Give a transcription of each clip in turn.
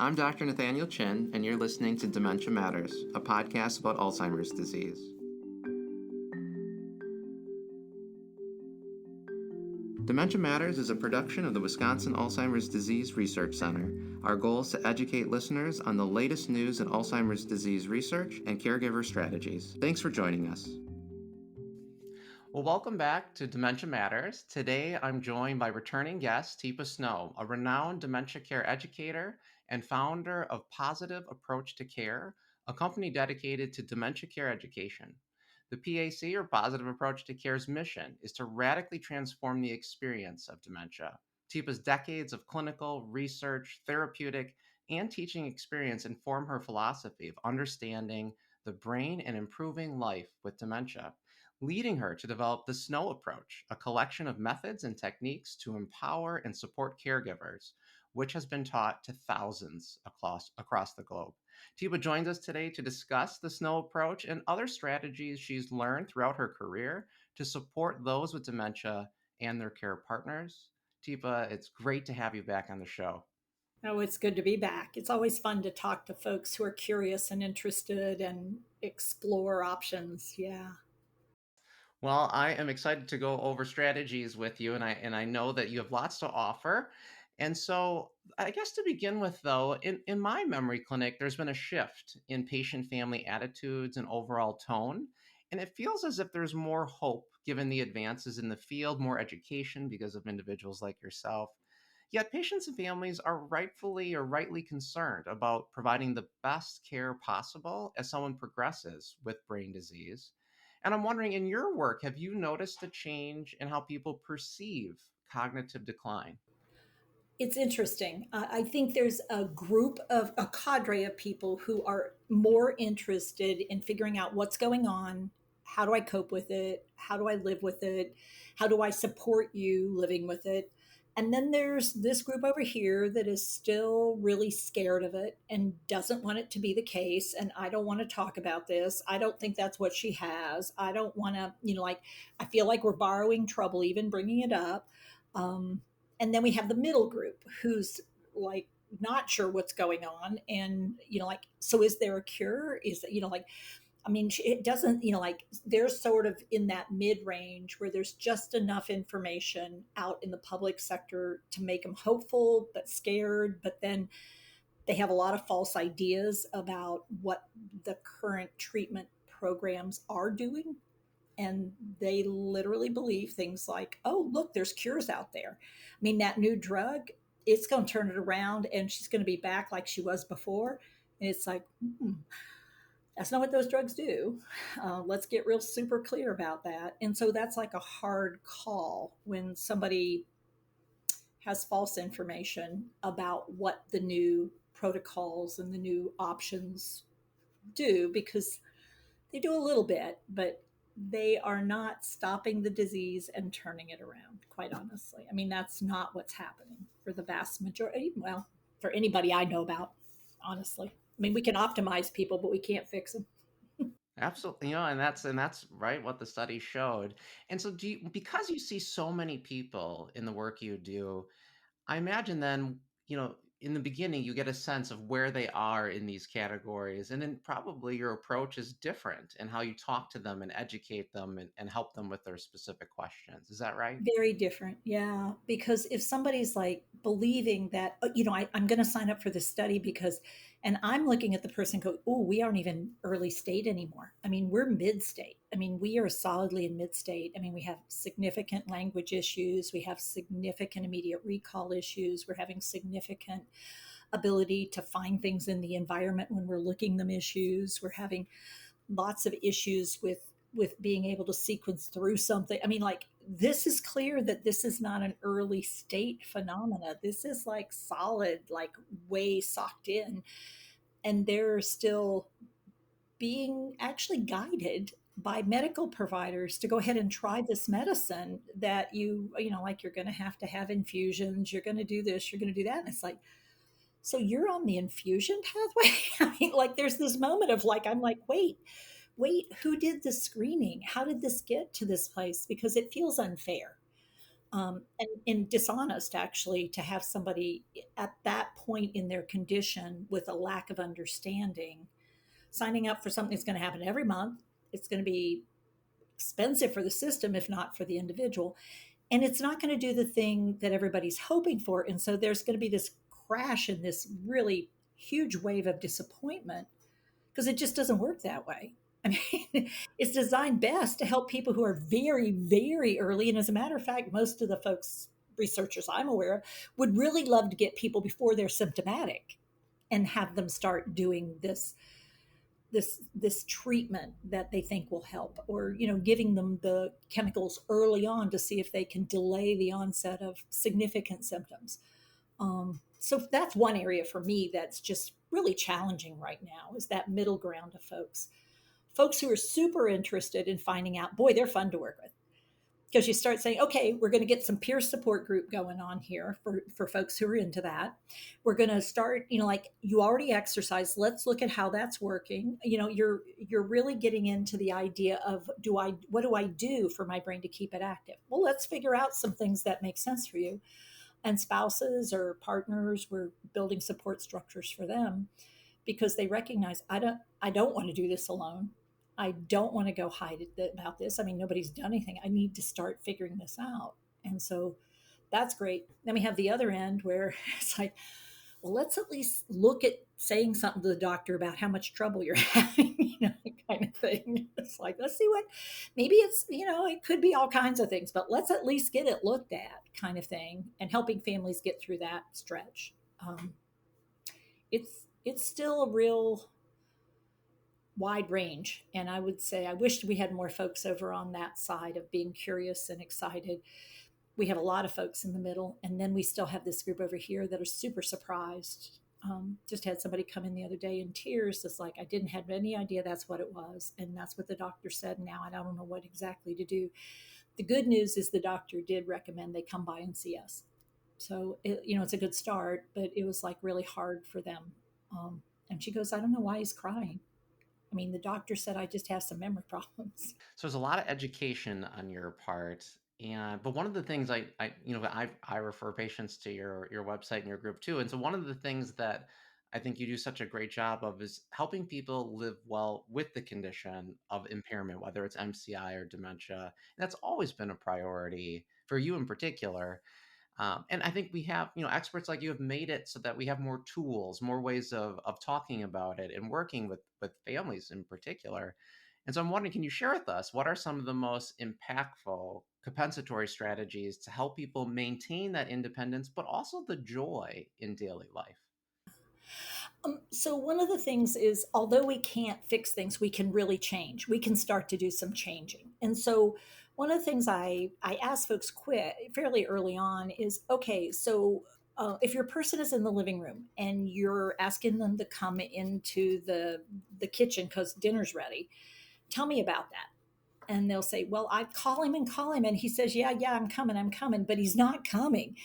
I'm Dr. Nathaniel Chin, and you're listening to Dementia Matters, a podcast about Alzheimer's disease. Dementia Matters is a production of the Wisconsin Alzheimer's Disease Research Center. Our goal is to educate listeners on the latest news in Alzheimer's disease research and caregiver strategies. Thanks for joining us. Well, welcome back to Dementia Matters. Today, I'm joined by returning guest Teepa Snow, a renowned dementia care educator and founder of Positive Approach to Care, a company dedicated to dementia care education. The PAC, or Positive Approach to Care's mission, is to radically transform the experience of dementia. Teepa's decades of clinical, research, therapeutic, and teaching experience inform her philosophy of understanding the brain and improving life with dementia, leading her to develop the Snow approach, a collection of methods and techniques to empower and support caregivers, which has been taught to thousands across the globe. Teepa joins us today to discuss the Snow approach and other strategies she's learned throughout her career to support those with dementia and their care partners. Teepa, it's great to have you back on the show. Oh, it's good to be back. It's always fun to talk to folks who are curious and interested and explore options. Yeah. Well, I am excited to go over strategies with you, and I know that you have lots to offer. And so, I guess to begin with, though, in my memory clinic, there's been a shift in patient family attitudes and overall tone. And it feels as if there's more hope given the advances in the field, more education because of individuals like yourself. Yet, patients and families are rightfully or rightly concerned about providing the best care possible as someone progresses with brain disease. And I'm wondering, in your work, have you noticed a change in how people perceive cognitive decline? It's interesting. I think there's a cadre of people who are more interested in figuring out what's going on. How do I cope with it? How do I live with it? How do I support you living with it? And then there's this group over here that is still really scared of it and doesn't want it to be the case. And I don't want to talk about this. I don't think that's what she has. I don't want to, I feel like we're borrowing trouble even bringing it up. Um, and then we have the middle group who's like not sure what's going on. And, so is there a cure? Is that, it doesn't, they're sort of in that mid range where there's just enough information out in the public sector to make them hopeful, but scared. But then they have a lot of false ideas about what the current treatment programs are doing. And they literally believe things like, oh, look, there's cures out there. I mean, that new drug, it's going to turn it around and she's going to be back like she was before. And it's like, that's not what those drugs do. Let's get real super clear about that. And so that's like a hard call when somebody has false information about what the new protocols and the new options do, because they do a little bit, but they are not stopping the disease and turning it around, quite honestly. I mean, that's not what's happening for the vast majority. Well, for anybody I know about, honestly. I mean, we can optimize people, but we can't fix them. Absolutely, and that's right what the study showed. And so, because you see so many people in the work you do, I imagine then, in the beginning, you get a sense of where they are in these categories, and then probably your approach is different in how you talk to them and educate them and help them with their specific questions. Is that right? Very different. Yeah. Because if somebody's like believing that, I'm going to sign up for this study because, and I'm looking at the person and go, oh, we aren't even early state anymore. I mean, we're mid state. I mean, we are solidly in mid state. I mean, we have significant language issues. We have significant immediate recall issues. We're having significant ability to find things in the environment when we're looking them issues. We're having lots of issues with being able to sequence through something. I mean, like, this is clear that this is not an early state phenomena. This is like solid, like way socked in. And they're still being actually guided by medical providers to go ahead and try this medicine that like you're going to have infusions, you're going to do this, you're going to do that. And it's like, so you're on the infusion pathway? I mean, like, there's this moment of like, I'm like, wait, who did the screening? How did this get to this place? Because it feels unfair. and dishonest, actually, to have somebody at that point in their condition with a lack of understanding signing up for something that's going to happen every month. It's going to be expensive for the system, if not for the individual. And it's not going to do the thing that everybody's hoping for. And so there's going to be this crash and this really huge wave of disappointment because it just doesn't work that way. I mean, it's designed best to help people who are very, very early. And as a matter of fact, most of the folks, researchers I'm aware of, would really love to get people before they're symptomatic and have them start doing this treatment that they think will help, or giving them the chemicals early on to see if they can delay the onset of significant symptoms. So that's one area for me that's just really challenging right now, is that middle ground of folks who are super interested in finding out. Boy, they're fun to work with, because you start saying, okay, we're going to get some peer support group going on here for folks who are into that. We're going to start, like, you already exercise. Let's look at how that's working. You're really getting into the idea of, what do I do for my brain to keep it active? Well, let's figure out some things that make sense for you. And spouses or partners, we're building support structures for them, because they recognize, I don't want to do this alone. I don't want to go hide about this. I mean, nobody's done anything. I need to start figuring this out. And so that's great. Then we have the other end where it's like, well, let's at least look at saying something to the doctor about how much trouble you're having, kind of thing. It's like, let's see what, maybe it's, it could be all kinds of things, but let's at least get it looked at, kind of thing, and helping families get through that stretch. It's still a real wide range. And I would say I wished we had more folks over on that side of being curious and excited. We have a lot of folks in the middle, and then we still have this group over here that are super surprised. Just had somebody come in the other day in tears. It's like, I didn't have any idea that's what it was, and that's what the doctor said. Now I don't know what exactly to do. The good news is the doctor did recommend they come by and see us. So it's a good start, but it was like really hard for them. And she goes, I don't know why he's crying. I mean, the doctor said I just have some memory problems. So there's a lot of education on your part, and but one of the things I refer patients to your website and your group too, and so one of the things that I think you do such a great job of is helping people live well with the condition of impairment, whether it's MCI or dementia. And that's always been a priority for you in particular. And I think we have, experts like you have made it so that we have more tools, more ways of talking about it and working with families in particular. And so I'm wondering, can you share with us what are some of the most impactful compensatory strategies to help people maintain that independence, but also the joy in daily life? So one of the things is, although we can't fix things, we can really change. We can start to do some changing. And so one of the things I ask folks quit fairly early on is, okay, so if your person is in the living room and you're asking them to come into the kitchen because dinner's ready, tell me about that. And they'll say, well, I call him and he says, yeah, I'm coming, but he's not coming.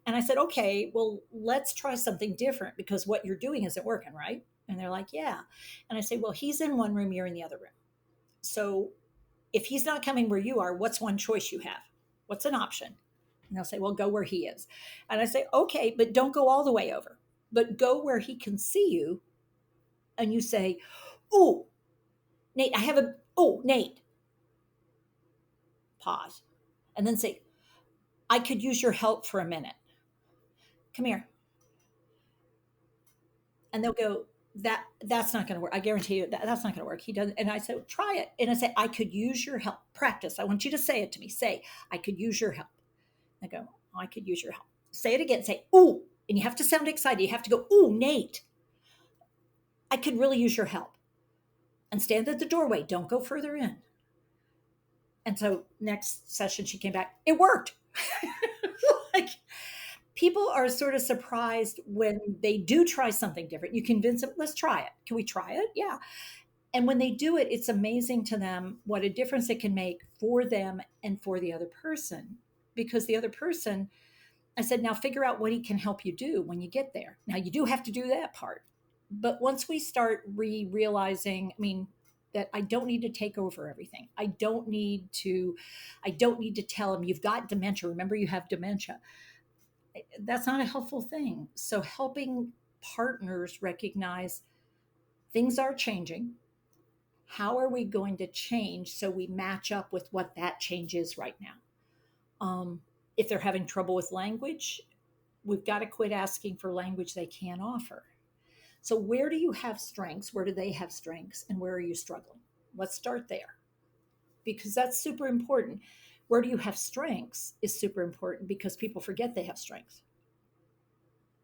And I said, okay, well, let's try something different, because what you're doing isn't working, right? And they're like, yeah. And I say, well, he's in one room, you're in the other room. So if he's not coming where you are, what's one choice you have? What's an option? And they'll say, well, go where he is. And I say, okay, but don't go all the way over, but go where he can see you. And you say, oh, Nate, Nate, pause. And then say, I could use your help for a minute. Come here. And they'll go, that's not going to work. I guarantee you that's not going to work. He doesn't. And I said, try it. And I say, I could use your help. Practice. I want you to say it to me. Say, I could use your help. I go, oh, I could use your help. Say it again. Say, ooh. And you have to sound excited. You have to go, ooh, Nate, I could really use your help. And stand at the doorway. Don't go further in. And so next session she came back. It worked. Like, people are sort of surprised when they do try something different. You convince them, let's try it. Can we try it? Yeah. And when they do it, it's amazing to them what a difference it can make for them and for the other person. Because the other person, I said, now figure out what he can help you do when you get there. Now, you do have to do that part. But once we start realizing, I mean, that I don't need to take over everything. I don't need to tell them you've got dementia. Remember, you have dementia. That's not a helpful thing. So helping partners recognize things are changing. How are we going to change so we match up with what that change is right now? If they're having trouble with language, we've got to quit asking for language they can't offer. So, where do you have strengths? Where do they have strengths? And where are you struggling? Let's start there because that's super important. Where do you have strengths is super important because people forget they have strengths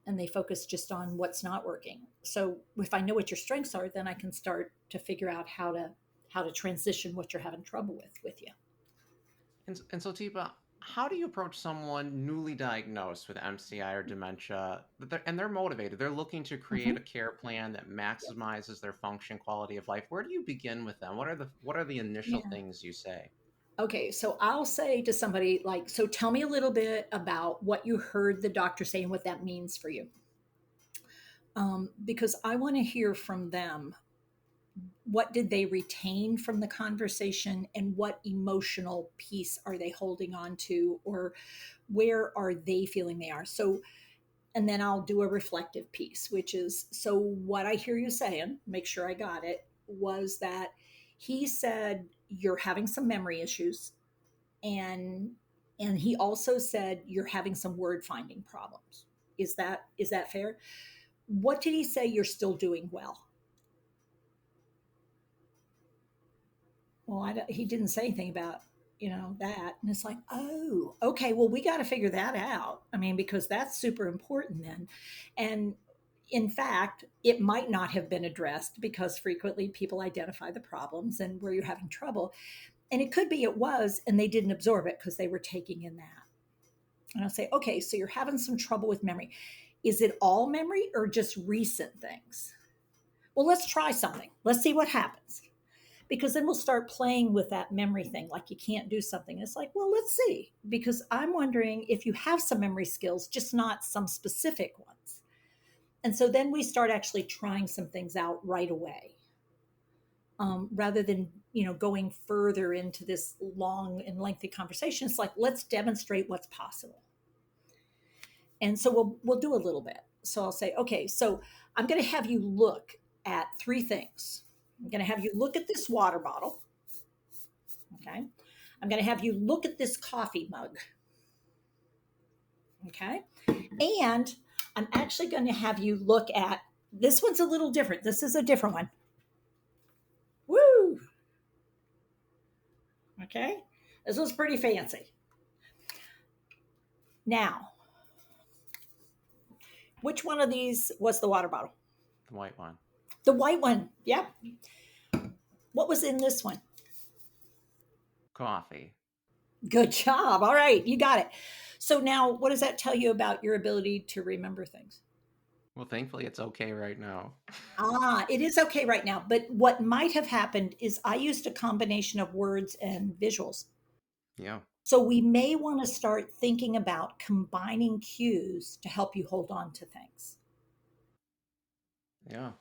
and they focus just on what's not working. So, if I know what your strengths are, then I can start to figure out how to transition what you're having trouble with you. And so, Teepa, how do you approach someone newly diagnosed with MCI or dementia, and they're motivated? They're looking to create a Mhm. care plan that maximizes their function, quality of life. Where do you begin with them? What are the initial Yeah. things you say? Okay, so I'll say to somebody like, so tell me a little bit about what you heard the doctor say and what that means for you. Because I want to hear from them. What did they retain from the conversation and what emotional piece are they holding on to or where are they feeling they are? So, and then I'll do a reflective piece, which is so what I hear you saying, make sure I got it, was that he said you're having some memory issues and he also said you're having some word finding problems. Is that fair? What did he say you're still doing well? Well, he didn't say anything about that, and it's like, oh, okay, well, we got to figure that out. I mean, because that's super important then. And in fact, it might not have been addressed because frequently people identify the problems and where you're having trouble, and it could be it was and they didn't absorb it because they were taking in that. And I'll say, okay, so you're having some trouble with memory. Is it all memory or just recent things? Well, let's try something. Let's see what happens. Because then we'll start playing with that memory thing, like you can't do something. It's like, well, let's see. Because I'm wondering if you have some memory skills, just not some specific ones. And so then we start actually trying some things out right away, rather than going further into this long and lengthy conversation. It's like, let's demonstrate what's possible. And so we'll do a little bit. So I'll say, okay, so I'm going to have you look at three things. I'm going to have you look at this water bottle. Okay. I'm going to have you look at this coffee mug. Okay. And I'm actually going to have you look at this one's a little different. This is a different one. Woo. Okay. This was pretty fancy. Now, which one of these was the water bottle? The white one. The white one. Yep. What was in this one? Coffee. Good job. All right. You got it. So now, what does that tell you about your ability to remember things? Well, thankfully, it's okay right now. It is okay right now. But what might have happened is I used a combination of words and visuals. Yeah. So we may want to start thinking about combining cues to help you hold on to things. Yeah.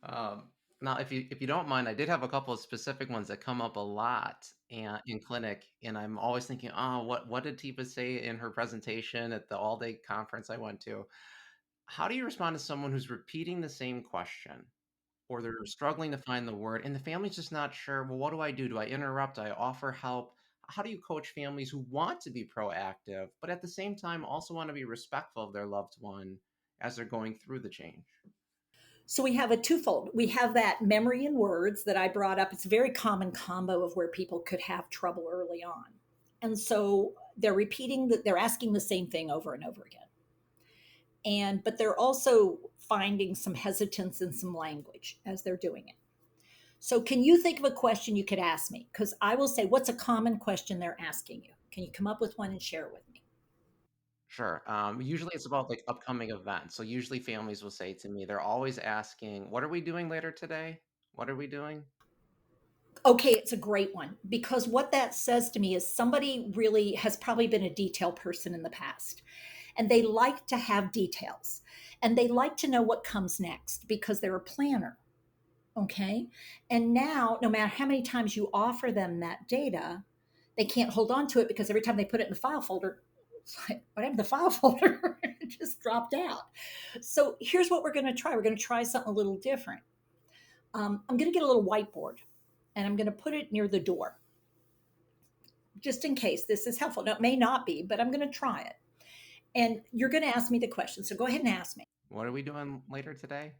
Um, Now, if you don't mind, I did have a couple of specific ones that come up a lot and in clinic, and I'm always thinking, oh, what did Teepa say in her presentation at the all day conference I went to? How do you respond to someone who's repeating the same question, or they're struggling to find the word, and the family's just not sure? Well, what do I do? Do I interrupt? Do I offer help? How do you coach families who want to be proactive, but at the same time also want to be respectful of their loved one as they're going through the change? So we have a twofold. We have that memory and words that I brought up. It's a very common combo of where people could have trouble early on. And so they're repeating that they're asking the same thing over and over again. But they're also finding some hesitance in some language as they're doing it. So can you think of a question you could ask me? Because I will say, what's a common question they're asking you? Can you come up with one and share it with me? Sure. Usually it's about like upcoming events. So usually families will say to me, they're always asking, "What are we doing later today? What are we doing?" Okay, it's a great one because what that says to me is somebody really has probably been a detail person in the past and they like to have details and they like to know what comes next because they're a planner. Okay. And now, no matter how many times you offer them that data, they can't hold on to it because every time they put it in the file folder, it's like, what happened to the file folder? It just dropped out. So here's what we're going to try. We're going to try something a little different. I'm going to get a little whiteboard and I'm going to put it near the door just in case this is helpful. Now, it may not be, but I'm going to try it. And you're going to ask me the question. So go ahead and ask me. What are we doing later today?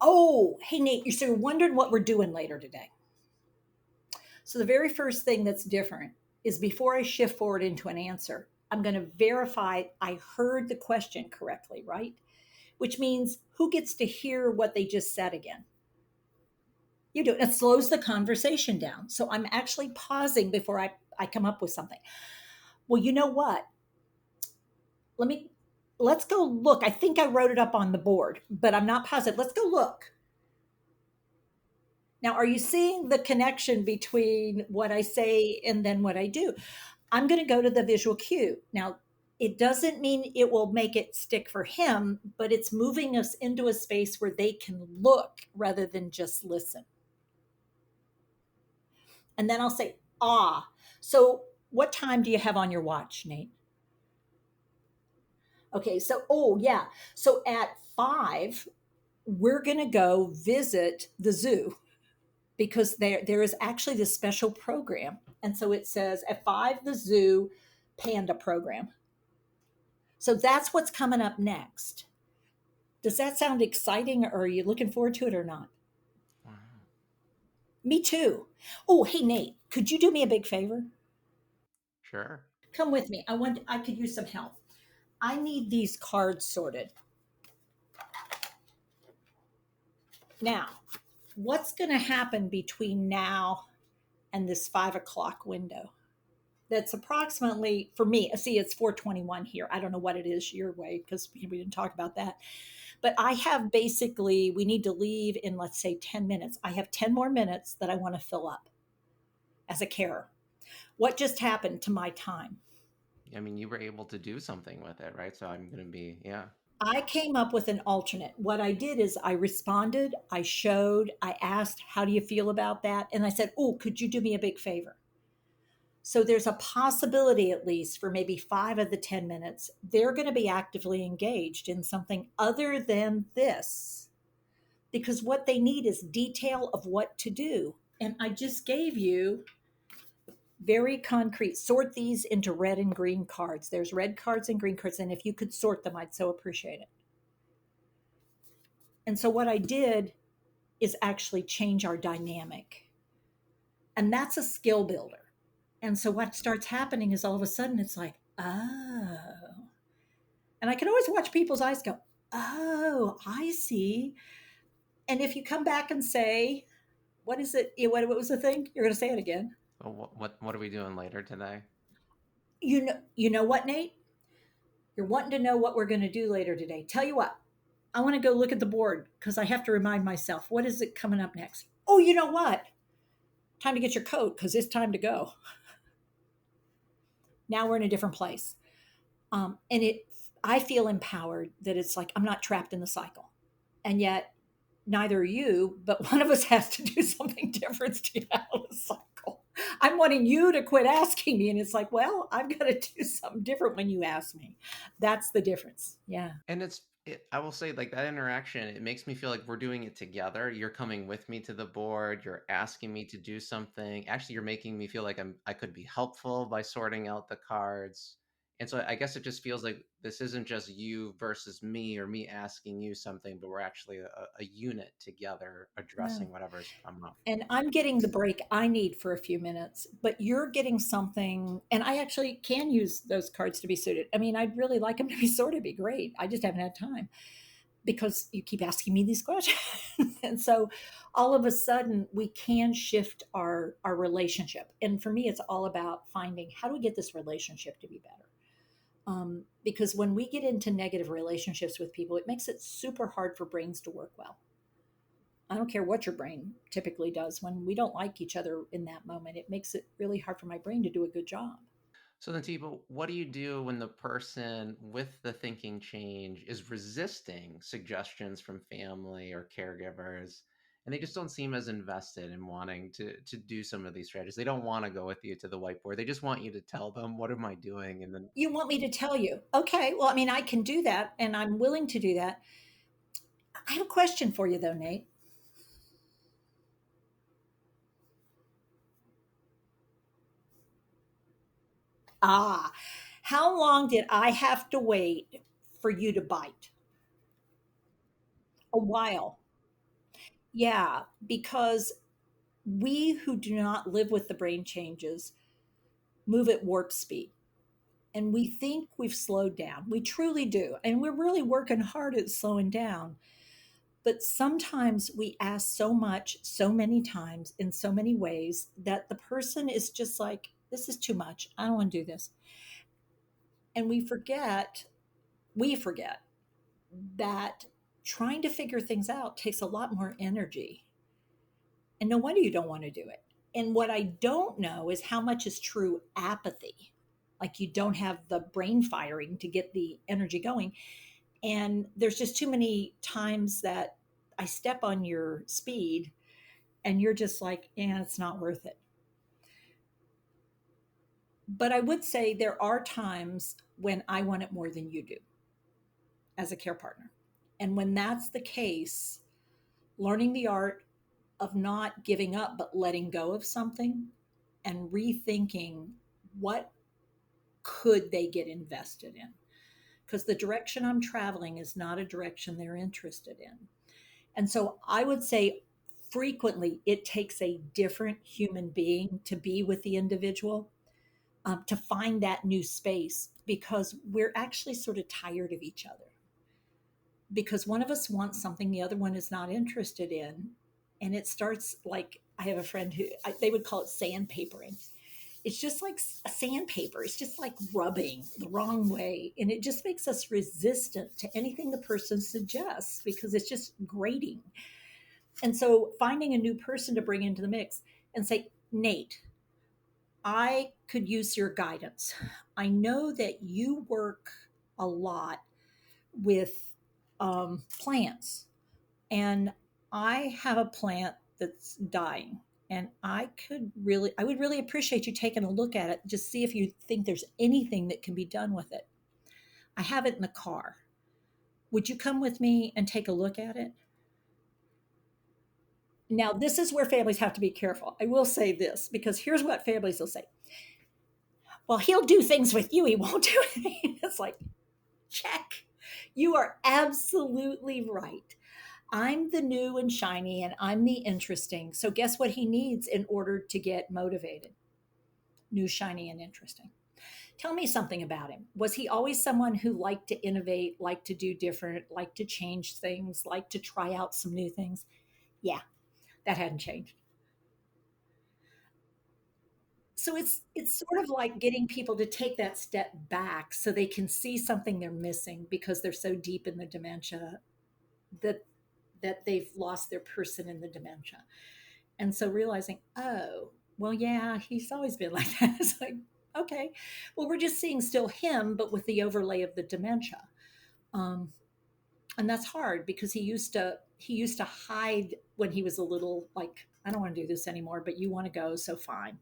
Oh, hey, Nate, you're wondering what we're doing later today. So the very first thing that's different is before I shift forward into an answer, I'm going to verify I heard the question correctly, right? Which means who gets to hear what they just said again? You do. It slows the conversation down. So I'm actually pausing before I come up with something. Well, you know what? Let me let's go look. I think I wrote it up on the board, but I'm not positive. Let's go look. Now, are you seeing the connection between what I say and then what I do? I'm going to go to the visual cue. Now, it doesn't mean it will make it stick for him, but it's moving us into a space where they can look rather than just listen. And then I'll say, ah. So, what time do you have on your watch, Nate? Okay, so, oh, yeah. So at 5, we're going to go visit the zoo because there is actually this special program. And so it says at 5, the zoo panda program. So that's what's coming up next. Does that sound exciting or are you looking forward to it or not? Wow. Me too. Oh, hey Nate, could you do me a big favor? Sure. Come with me. I could use some help. I need these cards sorted. Now, what's going to happen between now and this 5 o'clock window? That's approximately for me. See, it's 4:21 here. I don't know what it is your way because we didn't talk about that. But I have basically we need to leave in let's say 10 minutes. I have 10 more minutes that I want to fill up as a carer. What just happened to my time? I mean, you were able to do something with it, right? So I'm going to be, yeah. I came up with an alternate. What I did is I responded, I showed, I asked, how do you feel about that? And I said, oh, could you do me a big favor? So there's a possibility, at least for maybe 5 of the 10 minutes, they're going to be actively engaged in something other than this. Because what they need is detail of what to do. And I just gave you very concrete. Sort these into red and green cards. There's red cards and green cards. And if you could sort them, I'd so appreciate it. And so what I did is actually change our dynamic. And that's a skill builder. And so what starts happening is all of a sudden it's like, oh. And I can always watch people's eyes go, oh, I see. And if you come back and say, what is it? What was the thing? You're going to say it again. So what are we doing later today? You know what, Nate? You're wanting to know what we're going to do later today. Tell you what, I want to go look at the board because I have to remind myself, what is it coming up next? Oh, you know what? Time to get your coat because it's time to go. Now we're in a different place. And I feel empowered that it's like I'm not trapped in the cycle. And yet, neither are you, but one of us has to do something different to get out of the cycle. I'm wanting you to quit asking me. And it's like, well, I've got to do something different when you ask me. That's the difference. Yeah. And I will say, like, that interaction, it makes me feel like we're doing it together. You're coming with me to the board, you're asking me to do something. Actually, you're making me feel like I could be helpful by sorting out the cards. And so I guess it just feels like this isn't just you versus me or me asking you something, but we're actually a unit together Yeah. addressing whatever's come up. And I'm getting the break I need for a few minutes, but you're getting something. And I actually can use those cards to be suited. I mean, I'd really like them to be sorted, be great. I just haven't had time because you keep asking me these questions. And so all of a sudden we can shift our relationship. And for me, it's all about finding how do we get this relationship to be better? Because when we get into negative relationships with people, it makes it super hard for brains to work well. I don't care what your brain typically does. When we don't like each other in that moment, it makes it really hard for my brain to do a good job. So then, Teepa, what do you do when the person with the thinking change is resisting suggestions from family or caregivers? and they just don't seem as invested in wanting to do some of these strategies. They don't want to go with you to the whiteboard. They just want you to tell them, what am I doing? And then You want me to tell you? Okay, well, I mean, I can do that and I'm willing to do that. I have a question for you, though, Nate. Ah, how long did I have to wait for you to bite? A while. Yeah, because we who do not live with the brain changes move at warp speed. And we think we've slowed down. We truly do. And we're really working hard at slowing down. But sometimes we ask so much, so many times, in so many ways that the person is just like, this is too much. I don't want to do this. And we forget that trying to figure things out takes a lot more energy. And no wonder you don't want to do it. And what I don't know is how much is true apathy. Like you don't have the brain firing to get the energy going. And there's just too many times that I step on your speed and you're just like, yeah, it's not worth it. But I would say there are times when I want it more than you do as a care partner. And when that's the case, learning the art of not giving up, but letting go of something and rethinking what could they get invested in? Because the direction I'm traveling is not a direction they're interested in. And so I would say frequently it takes a different human being to be with the individual, to find that new space because we're actually sort of tired of each other. Because one of us wants something the other one is not interested in. And it starts like I have a friend who they would call it sandpapering. It's just like a sandpaper. It's just like rubbing the wrong way. And it just makes us resistant to anything the person suggests because it's just grating. And so finding a new person to bring into the mix and say, Nate, I could use your guidance. I know that you work a lot with plants, and I have a plant that's dying. And I would really appreciate you taking a look at it, just see if you think there's anything that can be done with it. I have it in the car. Would you come with me and take a look at it? Now, this is where families have to be careful. I will say this because here's what families will say. Well, he'll do things with you, he won't do anything. It's like, check. You are absolutely right. I'm the new and shiny, and I'm the interesting. So, guess what he needs in order to get motivated? New, shiny, and interesting. Tell me something about him. Was he always someone who liked to innovate, liked to do different, liked to change things, liked to try out some new things? Yeah, that hadn't changed. So it's sort of like getting people to take that step back so they can see something they're missing because they're so deep in the dementia that they've lost their person in the dementia. And so realizing, oh, well, yeah, he's always been like that. It's like, okay, well, we're just seeing still him, but with the overlay of the dementia. Um, and that's hard because he used to hide when he was a little like, I don't want to do this anymore, but you want to go, so fine.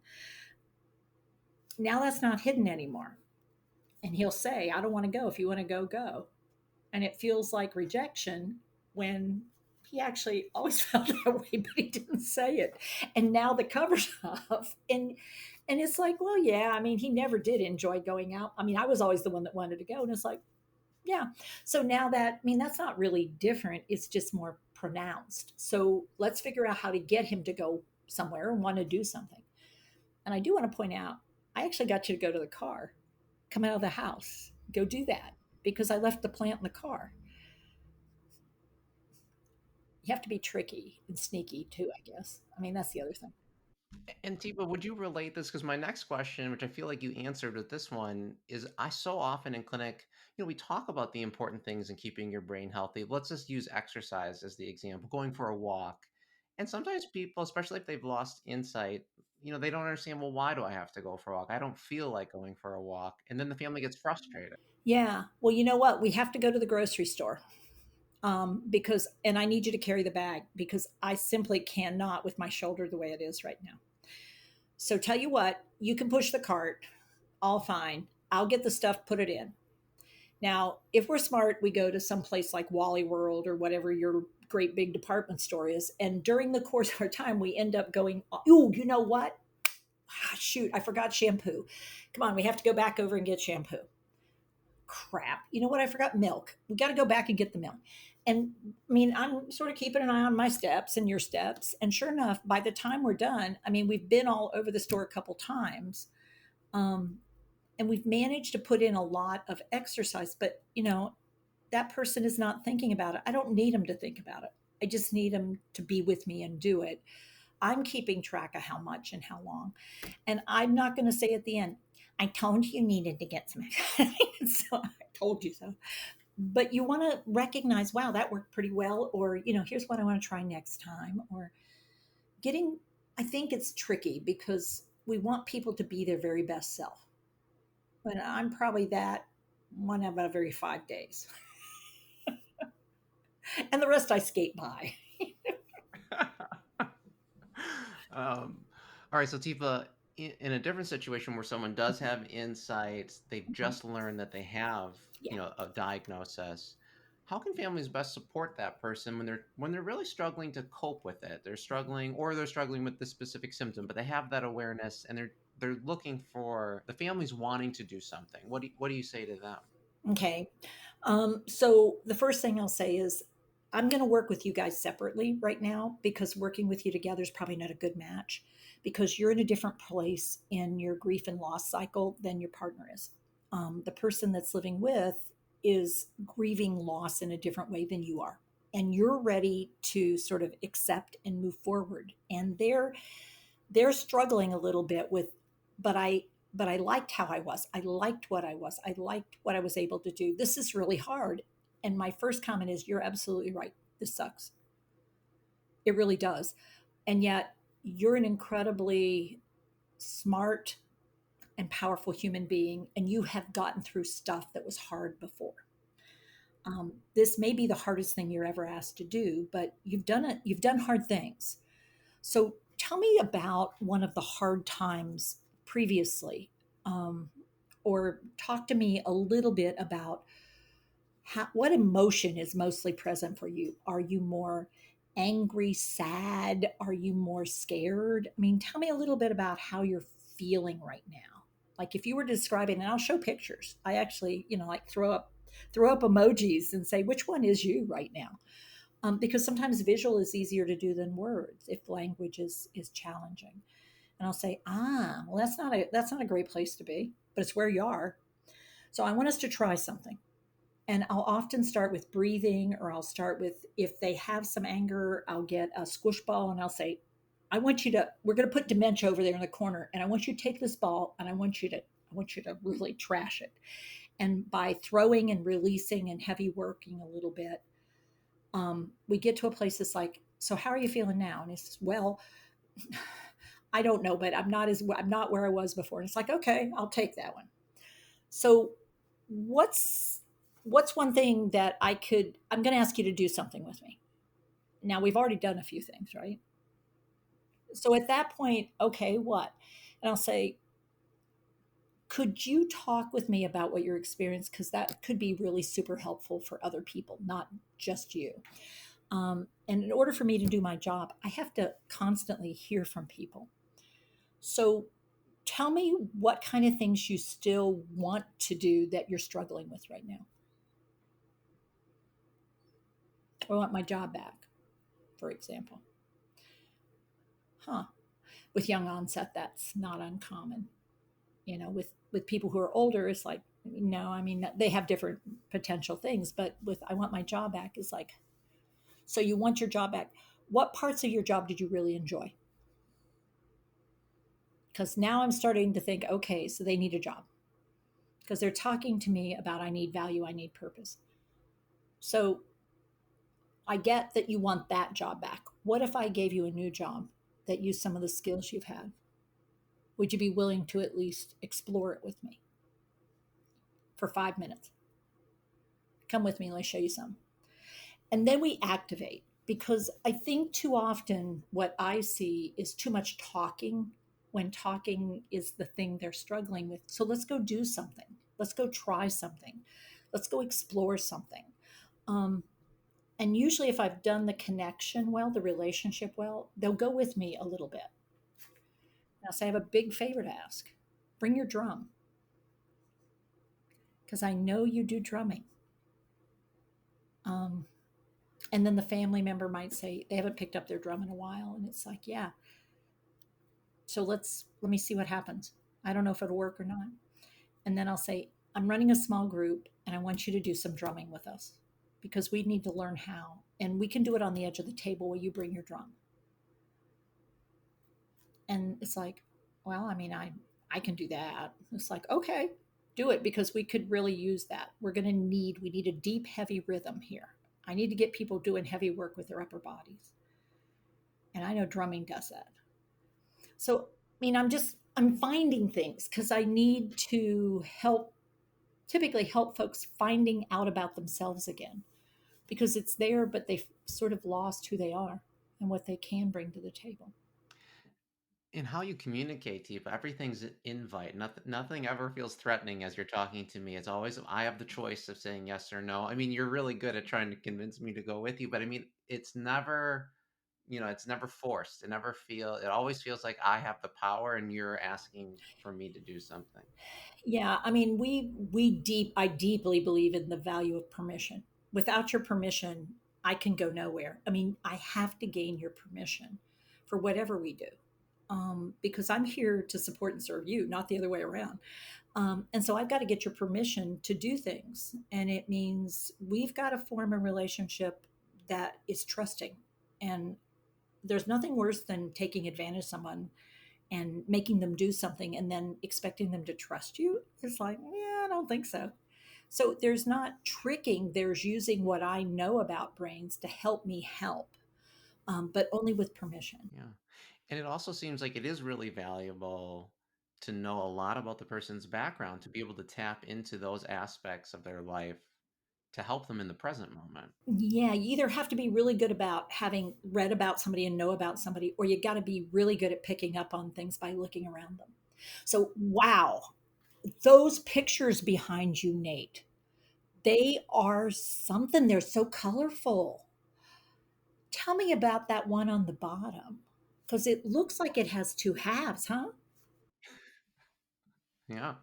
Now that's not hidden anymore. And he'll say, I don't want to go. If you want to go, go. And it feels like rejection when he actually always felt that way, but he didn't say it. And now the cover's off. And it's like, well, yeah, I mean, he never did enjoy going out. I mean, I was always the one that wanted to go. And it's like, yeah. So now that, I mean, that's not really different. It's just more pronounced. So let's figure out how to get him to go somewhere and want to do something. And I do want to point out, I actually got you to go to the car, come out of the house, go do that because I left the plant in the car. You have to be tricky and sneaky too, I guess. I mean, that's the other thing. And Teepa, would you relate this? Because my next question, which I feel like you answered with this one, is I so often in clinic, we talk about the important things in keeping your brain healthy. Let's just use exercise as the example, going for a walk. And sometimes people, especially if they've lost insight, they don't understand, well, why do I have to go for a walk? I don't feel like going for a walk. And then the family gets frustrated. Yeah. Well, you know what? We have to go to the grocery store. because, and I need you to carry the bag because I simply cannot with my shoulder the way it is right now. So tell you what, you can push the cart, all fine. I'll get the stuff, put it in. Now, if we're smart, we go to some place like Wally World or whatever your great big department store is. And during the course of our time, we end up going, oh, you know what? Ah, shoot, I forgot shampoo. Come on, we have to go back over and get shampoo. Crap. You know what? I forgot milk. We got to go back and get the milk. And I mean, I'm sort of keeping an eye on my steps and your steps. And sure enough, by the time we're done, I mean, we've been all over the store a couple times. Um, and we've managed to put in a lot of exercise, but that person is not thinking about it. I don't need them to think about it. I just need them to be with me and do it. I'm keeping track of how much and how long. And I'm not going to say at the end, I told you needed to get some exercise. So I told you so. But you want to recognize, wow, that worked pretty well. Or, here's what I want to try next time. Or getting, I think it's tricky because we want people to be their very best self. But I'm probably that one of every 5 days. And the rest I skate by. All right, so Tifa, in a different situation where someone does have insights, they've Mhm. just learned that they have, Yeah. a diagnosis. How can families best support that person when they're really struggling to cope with it? They're struggling with the specific symptom, but they have that awareness and they're looking for the family's wanting to do something. What do you say to them? Okay. So the first thing I'll say is I'm going to work with you guys separately right now because working with you together is probably not a good match because you're in a different place in your grief and loss cycle than your partner is. The person that's living with is grieving loss in a different way than you are. And you're ready to sort of accept and move forward. And they're struggling a little bit with, but I liked how I was. I liked what I was. I liked what I was able to do. This is really hard. And my first comment is, you're absolutely right. This sucks. It really does. And yet, you're an incredibly smart and powerful human being, and you have gotten through stuff that was hard before. This may be the hardest thing you're ever asked to do, but you've done it. You've done hard things. So tell me about one of the hard times previously, um, or talk to me a little bit about what emotion is mostly present for you. Are you more angry, sad? Are you more scared? I mean, tell me a little bit about how you're feeling right now. Like if you were describing, and I'll show pictures. I actually, like throw up emojis and say which one is you right now, because sometimes visual is easier to do than words if language is challenging. And I'll say, well, that's not a great place to be, but it's where you are. So I want us to try something. And I'll often start with breathing, or I'll start with, if they have some anger, I'll get a squish ball and I'll say, we're going to put dementia over there in the corner. And I want you to take this ball and I want you to really trash it. And by throwing and releasing and heavy working a little bit, we get to a place that's like, so how are you feeling now? And he says, well, I don't know, but I'm not where I was before. And it's like, okay, I'll take that one. So what's what's one thing that I'm going to ask you to do something with me. Now we've already done a few things, right? So at that point, okay, what? And I'll say, could you talk with me about what your experience, because that could be really super helpful for other people, not just you. And in order for me to do my job, I have to constantly hear from people. So tell me what kind of things you still want to do that you're struggling with right now. I want my job back, for example. Huh. With young onset, that's not uncommon. With people who are older, it's like, no, I mean, they have different potential things, but with I want my job back is like, so you want your job back. What parts of your job did you really enjoy? Because now I'm starting to think, okay, so they need a job because they're talking to me about I need value, I need purpose. So I get that you want that job back. What if I gave you a new job that used some of the skills you've had? Would you be willing to at least explore it with me for 5 minutes? Come with me, let me show you some. And then we activate, because I think too often what I see is too much talking, when talking is the thing they're struggling with. So let's go do something. Let's go try something. Let's go explore something. Um, and usually, if I've done the connection well, the relationship well, they'll go with me a little bit. Now, say I have a big favor to ask: bring your drum, because I know you do drumming. Um, and then the family member might say they haven't picked up their drum in a while, and it's like, yeah, so let me see what happens. I don't know if it'll work or not. And then I'll say, I'm running a small group and I want you to do some drumming with us, because we need to learn how. And we can do it on the edge of the table while you bring your drum. And it's like, well, I mean, I can do that. It's like, okay, do it, because we could really use that. We need a deep, heavy rhythm here. I need to get people doing heavy work with their upper bodies. And I know drumming does that. So, I mean, I'm finding things because I need to typically help folks finding out about themselves again, because it's there, but they've sort of lost who they are and what they can bring to the table. In how you communicate to people, everything's an invite. Nothing ever feels threatening as you're talking to me. It's always I have the choice of saying yes or no. I mean, you're really good at trying to convince me to go with you, but I mean, it's never, it's never forced. It always feels like I have the power and you're asking for me to do something. Yeah, I mean, I deeply believe in the value of permission. Without your permission, I can go nowhere. I mean, I have to gain your permission for whatever we do, because I'm here to support and serve you, not the other way around. And so I've got to get your permission to do things. And it means we've got to form a relationship that is trusting. And there's nothing worse than taking advantage of someone and making them do something and then expecting them to trust you. It's like, yeah, I don't think so. So there's not tricking, there's using what I know about brains to help me help, but only with permission. Yeah. And it also seems like it is really valuable to know a lot about the person's background to be able to tap into those aspects of their life to help them in the present moment. Yeah, you either have to be really good about having read about somebody and know about somebody, or you got to be really good at picking up on things by looking around them. So, wow, those pictures behind you, Nate, they are something. They're so colorful. Tell me about that one on the bottom, because it looks like it has two halves, huh? Yeah.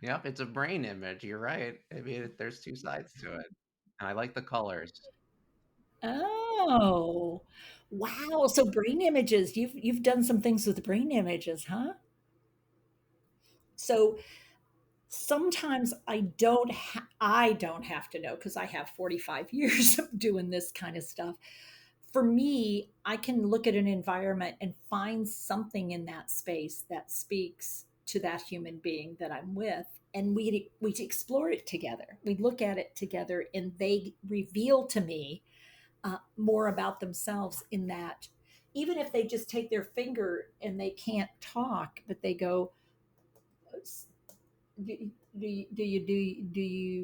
Yep, it's a brain image, you're right. I mean, there's 2 sides to it, and I like the colors. Oh, wow. So brain images, you've done some things with brain images, huh? So sometimes I don't have to know, because I have 45 years of doing this kind of stuff. For me, I can look at an environment and find something in that space that speaks to that human being that I'm with, and we explore it together. We look at it together, and they reveal to me more about themselves in that. Even if they just take their finger and they can't talk, but they go, do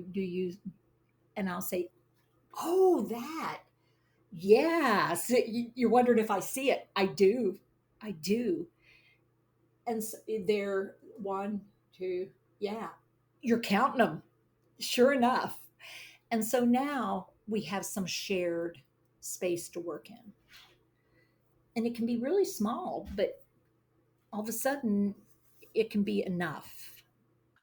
you, and I'll say, oh, that, yeah. So you're wondering if I see it. I do. And so they're one, two, yeah. You're counting them, sure enough. And so now we have some shared space to work in. And it can be really small, but all of a sudden it can be enough.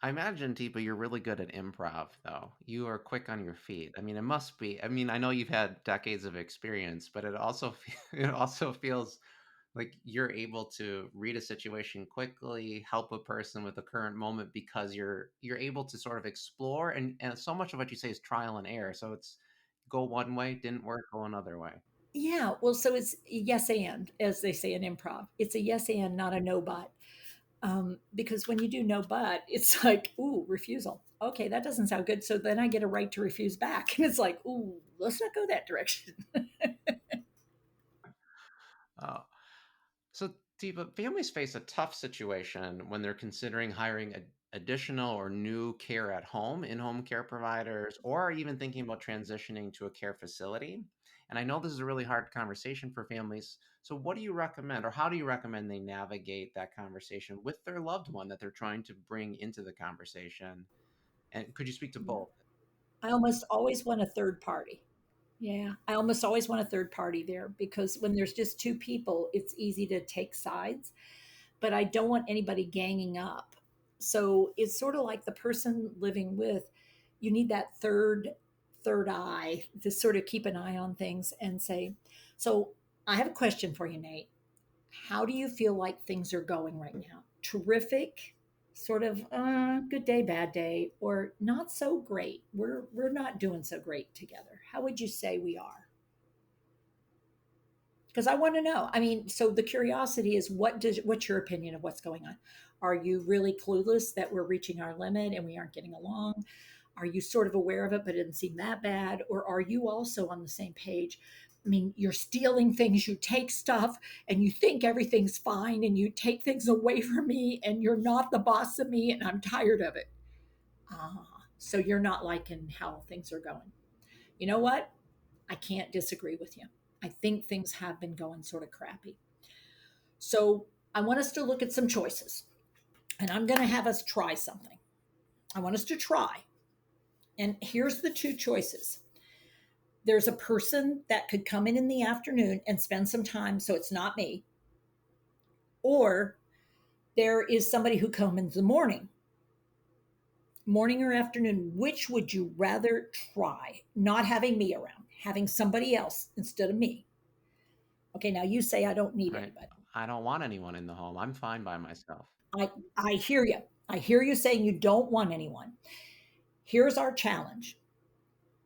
I imagine, Deepa, you're really good at improv, though. You are quick on your feet. I mean, it must be. I mean, I know you've had decades of experience, but it also it also feels like you're able to read a situation quickly, help a person with the current moment because you're able to sort of explore and so much of what you say is trial and error. So it's go one way, didn't work, go another way. Yeah, well, so it's yes and, as they say in improv. It's a yes and, not a no but. Because when you do no but, it's like, ooh, refusal. Okay, that doesn't sound good. So then I get a right to refuse back. And it's like, ooh, let's not go that direction. Uh, so, Deepa, families face a tough situation when they're considering hiring a additional or new care at home, in-home care providers, or are even thinking about transitioning to a care facility. And I know this is a really hard conversation for families. So what do you recommend, or how do you recommend they navigate that conversation with their loved one that they're trying to bring into the conversation? And could you speak to Yeah. both? I almost always want a third party. Yeah, I almost always want a third party there because when there's just two people, it's easy to take sides, but I don't want anybody ganging up. So it's sort of like the person living with, you need that third eye to sort of keep an eye on things and say, so I have a question for you, Nate. How do you feel like things are going right now? Terrific, sort of good day, bad day, or not so great? We're not doing so great together. How would you say we are? Because I want to know. I mean, so the curiosity is what's your opinion of what's going on? Are you really clueless that we're reaching our limit and we aren't getting along? Are you sort of aware of it, but it didn't seem that bad? Or are you also on the same page? I mean, you're stealing things, you take stuff, and you think everything's fine, and you take things away from me, and you're not the boss of me, and I'm tired of it. So you're not liking how things are going. You know what? I can't disagree with you. I think things have been going sort of crappy. So I want us to look at some choices, and I'm going to have us try something. I want us to try. And here's the two choices. There's a person that could come in the afternoon and spend some time, so it's not me, or there is somebody who comes in the morning or afternoon. Which would you rather try? Not having me around, having somebody else instead of me. Okay, now you say I don't need Right. anybody. I don't want anyone in the home. I'm fine by myself. I hear you. I hear you saying you don't want anyone. Here's our challenge.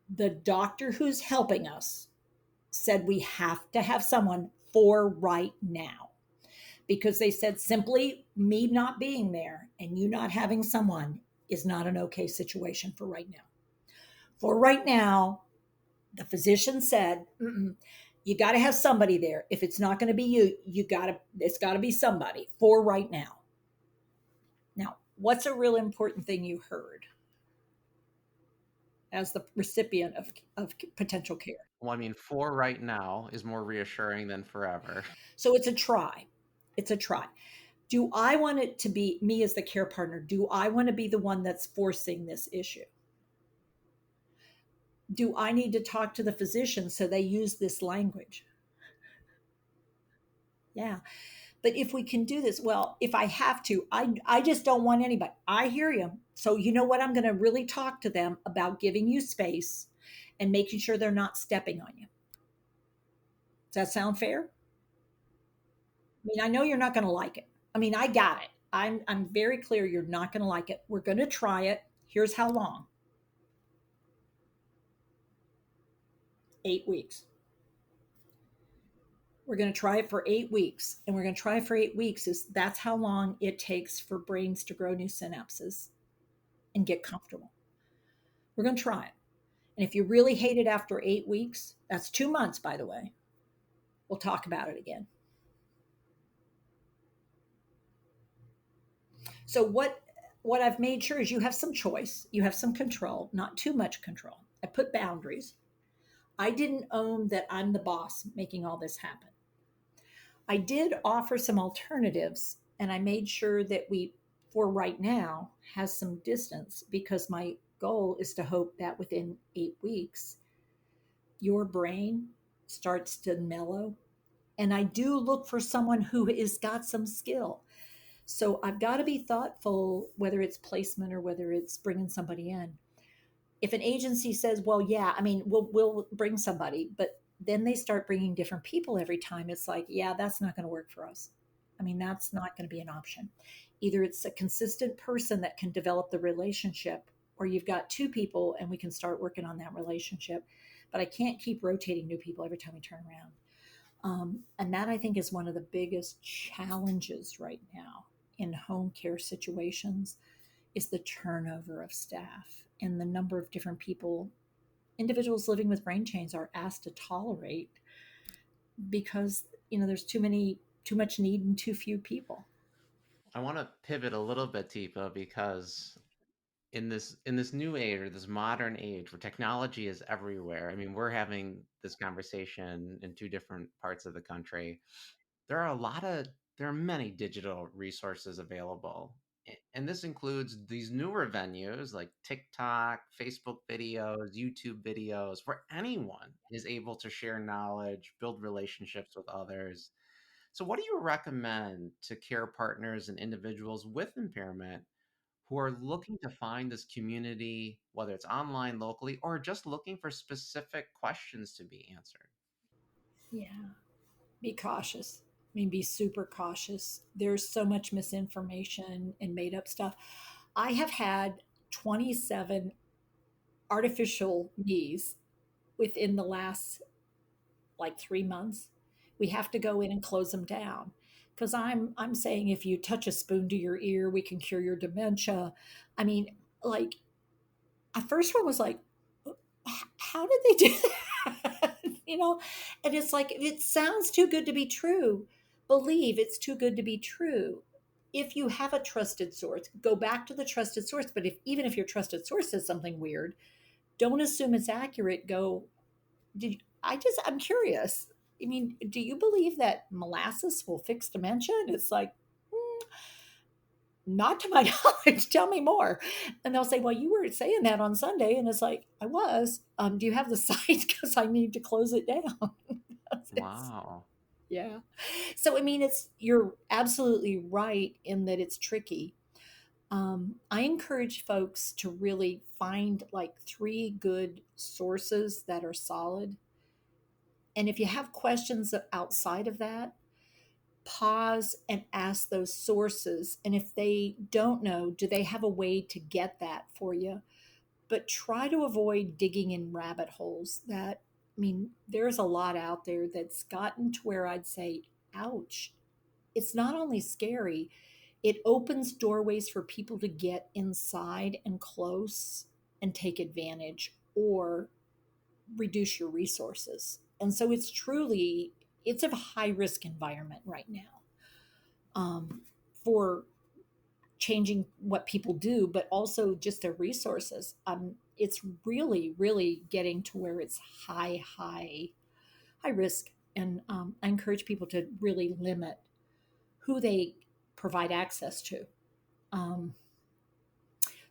The doctor who's helping us said we have to have someone for right now because they said simply me not being there and you not having someone is not an okay situation for right now. For right now, the physician said, you got to have somebody there. If it's not going to be you, it's got to be somebody for right now. Now, what's a real important thing you heard as the recipient of potential care? Well, I mean, for right now is more reassuring than forever. So it's a try. It's a try. Do I want it to be me as the care partner? Do I want to be the one that's forcing this issue? Do I need to talk to the physician so they use this language? Yeah. But if we can do this, well, if I have to, I just don't want anybody. I hear you. So, you know what? I'm going to really talk to them about giving you space and making sure they're not stepping on you. Does that sound fair? I mean, I know you're not going to like it. I mean, I got it. I'm very clear you're not going to like it. We're going to try it. Here's how long. 8 weeks. We're going to try it for 8 weeks. And we're going to try it for 8 weeks. Is that's how long it takes for brains to grow new synapses and get comfortable. We're going to try it. And if you really hate it after 8 weeks, that's 2 months, by the way, we'll talk about it again. So what I've made sure is you have some choice, you have some control, not too much control. I put boundaries. I didn't own that I'm the boss making all this happen. I did offer some alternatives and I made sure that we, for right now, has some distance because my goal is to hope that within 8 weeks, your brain starts to mellow. And I do look for someone who has got some skill. So I've got to be thoughtful, whether it's placement or whether it's bringing somebody in. If an agency says, well, yeah, I mean, we'll bring somebody, but then they start bringing different people every time, it's like, yeah, that's not going to work for us. I mean, that's not going to be an option. Either it's a consistent person that can develop the relationship, or you've got two people and we can start working on that relationship. But I can't keep rotating new people every time we turn around. And that I think is one of the biggest challenges right now in home care situations is the turnover of staff and the number of different people individuals living with brain chains are asked to tolerate because there's too much need and too few people. I want to pivot a little bit, Teepa, because in this new age or this modern age where technology is everywhere, I mean, we're having this conversation in two different parts of the country. There are a lot of there are many digital resources available. And this includes these newer venues like TikTok, Facebook videos, YouTube videos, where anyone is able to share knowledge, build relationships with others. So, what do you recommend to care partners and individuals with impairment who are looking to find this community, whether it's online, locally, or just looking for specific questions to be answered? Yeah. Be cautious. I mean, be super cautious. There's so much misinformation and made up stuff. I have had 27 artificial knees within the last like 3 months. We have to go in and close them down because I'm saying if you touch a spoon to your ear, we can cure your dementia. I mean, like at first one was like, how did they do that? And it's like it sounds too good to be true. Believe it's too good to be true. If you have a trusted source, go back to the trusted source. But if even if your trusted source says something weird, don't assume it's accurate. Go, I'm curious. I mean, do you believe that molasses will fix dementia? And it's like, not to my knowledge. Tell me more. And they'll say, well, you were saying that on Sunday. And it's like, I was. Do you have the site? Because I need to close it down. It's, Wow. yeah. So, I mean, you're absolutely right in that it's tricky. I encourage folks to really find like three good sources that are solid. And if you have questions outside of that, pause and ask those sources. And if they don't know, do they have a way to get that for you? But try to avoid digging in rabbit holes that, I mean, there's a lot out there that's gotten to where I'd say, ouch. It's not only scary, it opens doorways for people to get inside and close and take advantage or reduce your resources. And so it's a high risk environment right now, for changing what people do, but also just their resources. It's really, really getting to where it's high risk. And I encourage people to really limit who they provide access to. Um,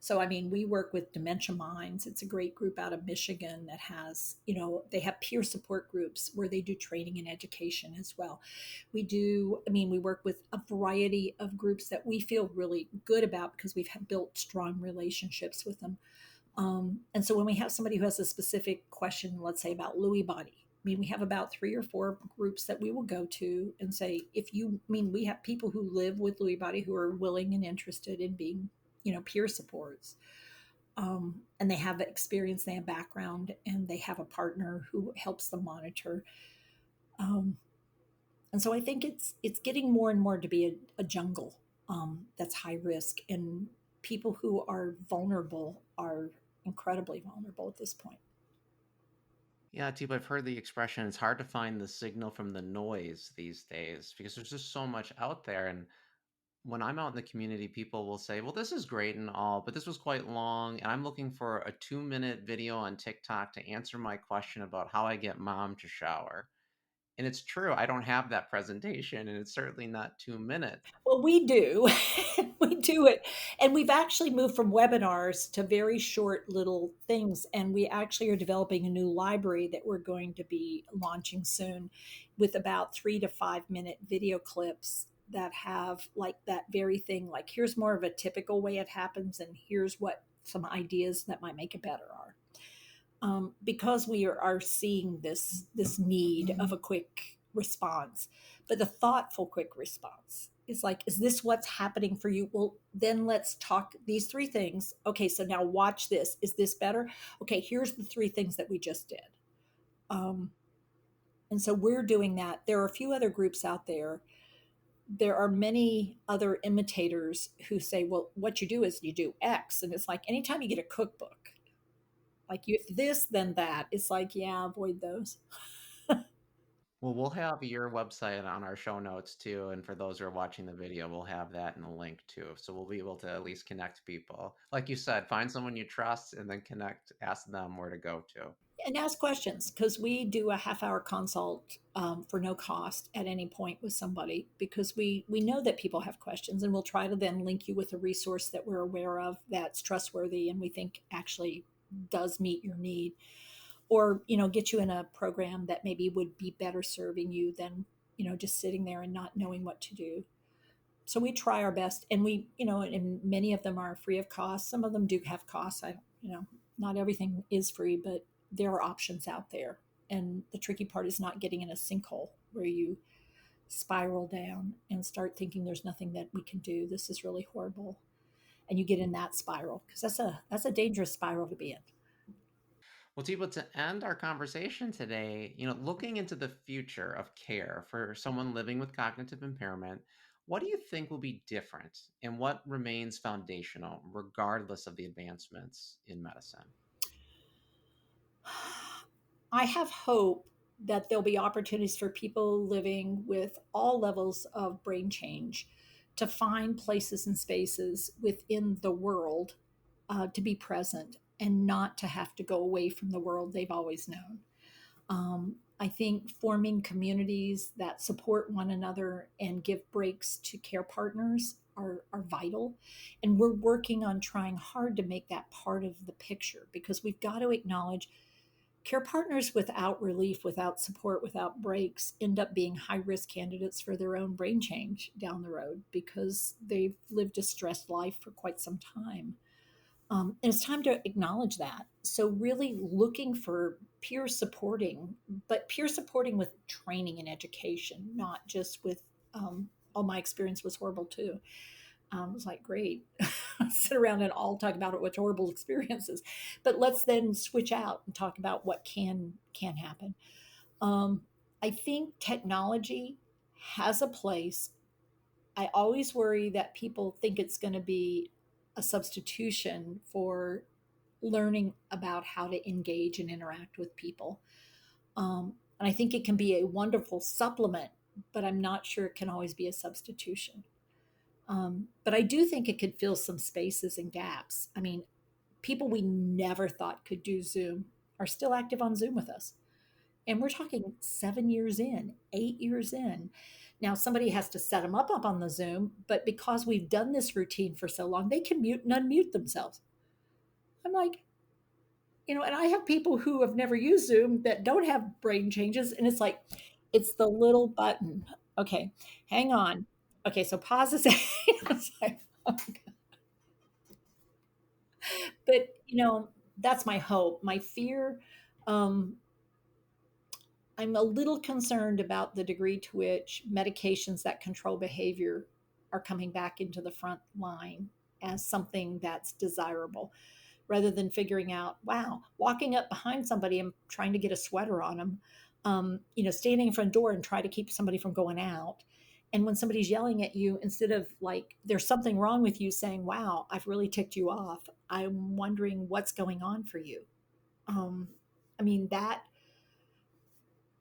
So, I mean, we work with Dementia Minds. It's a great group out of Michigan that has, they have peer support groups where they do training and education as well. We work with a variety of groups that we feel really good about because we've built strong relationships with them. And so when we have somebody who has a specific question, let's say about Lewy body, I mean, we have about 3 or 4 groups that we will go to and say, we have people who live with Lewy body who are willing and interested in being, peer supports. And they have experience, they have background, and they have a partner who helps them monitor. Um, and so I think it's getting more and more to be a jungle, that's high risk, and people who are vulnerable are incredibly vulnerable at this point. Yeah, Teep, I've heard the expression, it's hard to find the signal from the noise these days because there's just so much out there. And when I'm out in the community, people will say, well, this is great and all, but this was quite long. And I'm looking for a 2-minute video on TikTok to answer my question about how I get mom to shower. And it's true, I don't have that presentation, and it's certainly not 2 minutes. Well, we do. We do it. And we've actually moved from webinars to very short little things. And we actually are developing a new library that we're going to be launching soon with about 3 to 5 minute video clips that have like that very thing. Like, here's more of a typical way it happens, and here's what some ideas that might make it better are. Because we are seeing this need of a quick response, but the thoughtful quick response is like, is this what's happening for you? Well, then let's talk these 3 things. Okay, so now watch this. Is this better? Okay, here's the 3 things that we just did. Um, and so we're doing that. There are a few other groups out there. There are many other imitators who say, well, what you do is you do X. And it's like anytime you get a cookbook, like you this then that, it's like, yeah, avoid those. Well, we'll have your website on our show notes too, and for those who are watching the video, we'll have that in the link too. So we'll be able to at least connect people. Like you said, find someone you trust and then connect, ask them where to go to. And ask questions, because we do a half-hour consult for no cost at any point with somebody, because we know that people have questions, and we'll try to then link you with a resource that we're aware of that's trustworthy and we think actually does meet your need, or get you in a program that maybe would be better serving you than just sitting there and not knowing what to do. So we try our best, and and many of them are free of cost. Some of them do have costs. Not everything is free, but there are options out there. And the tricky part is not getting in a sinkhole where you spiral down and start thinking there's nothing that we can do. This is really horrible. And you get in that spiral, because that's a dangerous spiral to be in. Well, Teepa, to end our conversation today, looking into the future of care for someone living with cognitive impairment, what do you think will be different and what remains foundational regardless of the advancements in medicine? I have hope that there'll be opportunities for people living with all levels of brain change to find places and spaces within the world to be present and not to have to go away from the world they've always known. I think forming communities that support one another and give breaks to care partners are vital. And we're working on trying hard to make that part of the picture, because we've got to acknowledge care partners without relief, without support, without breaks end up being high risk candidates for their own brain change down the road, because they've lived a stressed life for quite some time. And it's time to acknowledge that. So, really looking for peer supporting, but peer supporting with training and education, not just with, oh, my experience was horrible too. It was like, great, sit around and all talk about it, what's horrible experiences. But let's then switch out and talk about what can happen. Um, I think technology has a place. I always worry that people think it's going to be a substitution for learning about how to engage and interact with people. And I think it can be a wonderful supplement, but I'm not sure it can always be a substitution. But I do think it could fill some spaces and gaps. I mean, people we never thought could do Zoom are still active on Zoom with us. And we're talking 7 years in, 8 years in. Now, somebody has to set them up on the Zoom, but because we've done this routine for so long, they can mute and unmute themselves. I'm like, and I have people who have never used Zoom that don't have brain changes. And it's like, it's the little button. Okay, hang on. Okay, so pause a second. It's like, oh, but that's my hope. My fear, um, I'm a little concerned about the degree to which medications that control behavior are coming back into the front line as something that's desirable, rather than figuring out, wow, walking up behind somebody and trying to get a sweater on them, standing in front door and try to keep somebody from going out. And when somebody's yelling at you, instead of like, there's something wrong with you, saying, wow, I've really ticked you off, I'm wondering what's going on for you. Um, I mean, that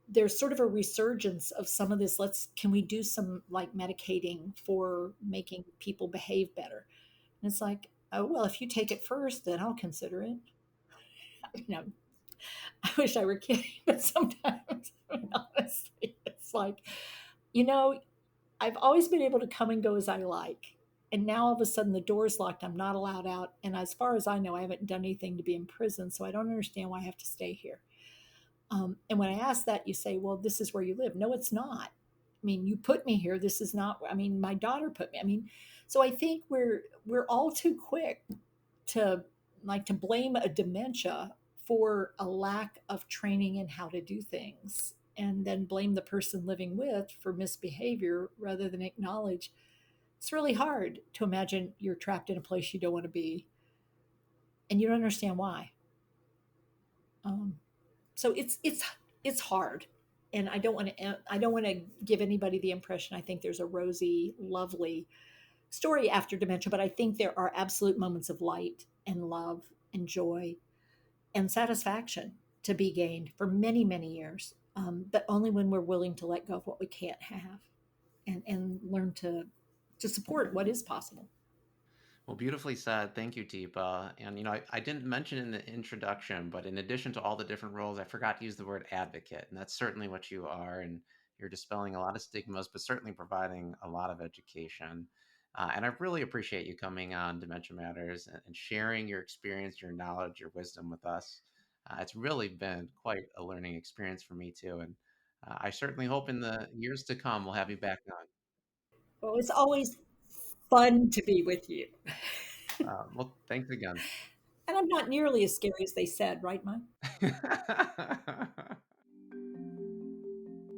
there's sort of a resurgence of some of this. Can we do some like medicating for making people behave better? And it's like, oh, well, if you take it first, then I'll consider it. You know, I wish I were kidding, but sometimes, I mean, honestly, it's like, you know, I've always been able to come and go as I like. And now all of a sudden the door's locked. I'm not allowed out. And as far as I know, I haven't done anything to be in prison. So I don't understand why I have to stay here. And when I ask that, you say, well, this is where you live. No, it's not. I mean, you put me here. This is not, I mean, my daughter put me. I mean, so I think we're all too quick to to blame a dementia for a lack of training in how to do things, and then blame the person living with for misbehavior, rather than acknowledge it's really hard to imagine you're trapped in a place you don't want to be and you don't understand why. Um, so it's hard, and I don't want to give anybody the impression I think there's a rosy, lovely story after dementia, but I think there are absolute moments of light and love and joy and satisfaction to be gained for many, many years. but only when we're willing to let go of what we can't have and learn to support what is possible. Well, beautifully said. Thank you, Teepa. And, I didn't mention in the introduction, but in addition to all the different roles, I forgot to use the word advocate. And that's certainly what you are. And you're dispelling a lot of stigmas, but certainly providing a lot of education. And I really appreciate you coming on Dementia Matters and sharing your experience, your knowledge, your wisdom with us. It's really been quite a learning experience for me, too. And I certainly hope in the years to come, we'll have you back on. Well, it's always fun to be with you. Well, thanks again. And I'm not nearly as scary as they said, right, Mike?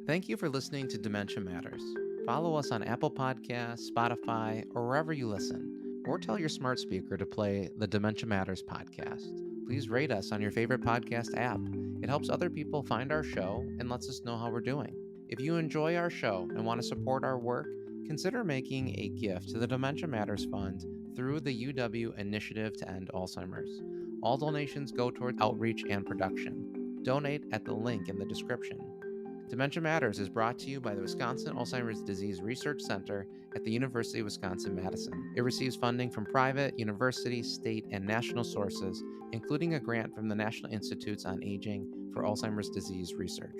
Thank you for listening to Dementia Matters. Follow us on Apple Podcasts, Spotify, or wherever you listen, or tell your smart speaker to play the Dementia Matters podcast. Please rate us on your favorite podcast app. It helps other people find our show and lets us know how we're doing. If you enjoy our show and want to support our work, consider making a gift to the Dementia Matters Fund through the UW Initiative to End Alzheimer's. All donations go toward outreach and production. Donate at the link in the description. Dementia Matters is brought to you by the Wisconsin Alzheimer's Disease Research Center at the University of Wisconsin-Madison. It receives funding from private, university, state, and national sources, including a grant from the National Institutes on Aging for Alzheimer's Disease Research.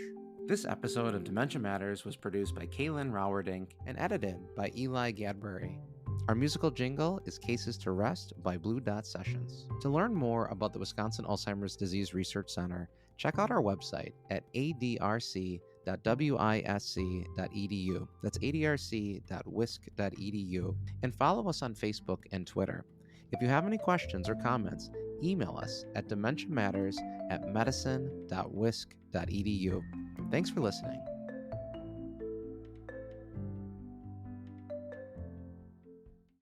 This episode of Dementia Matters was produced by Kaylin Rowerdink and edited by Eli Gadbury. Our musical jingle is Cases to Rest by Blue Dot Sessions. To learn more about the Wisconsin Alzheimer's Disease Research Center, check out our website at adrc.wisc.edu. That's adrc.wisc.edu. And follow us on Facebook and Twitter. If you have any questions or comments, email us at dementiamatters@medicine.wisc.edu. Thanks for listening.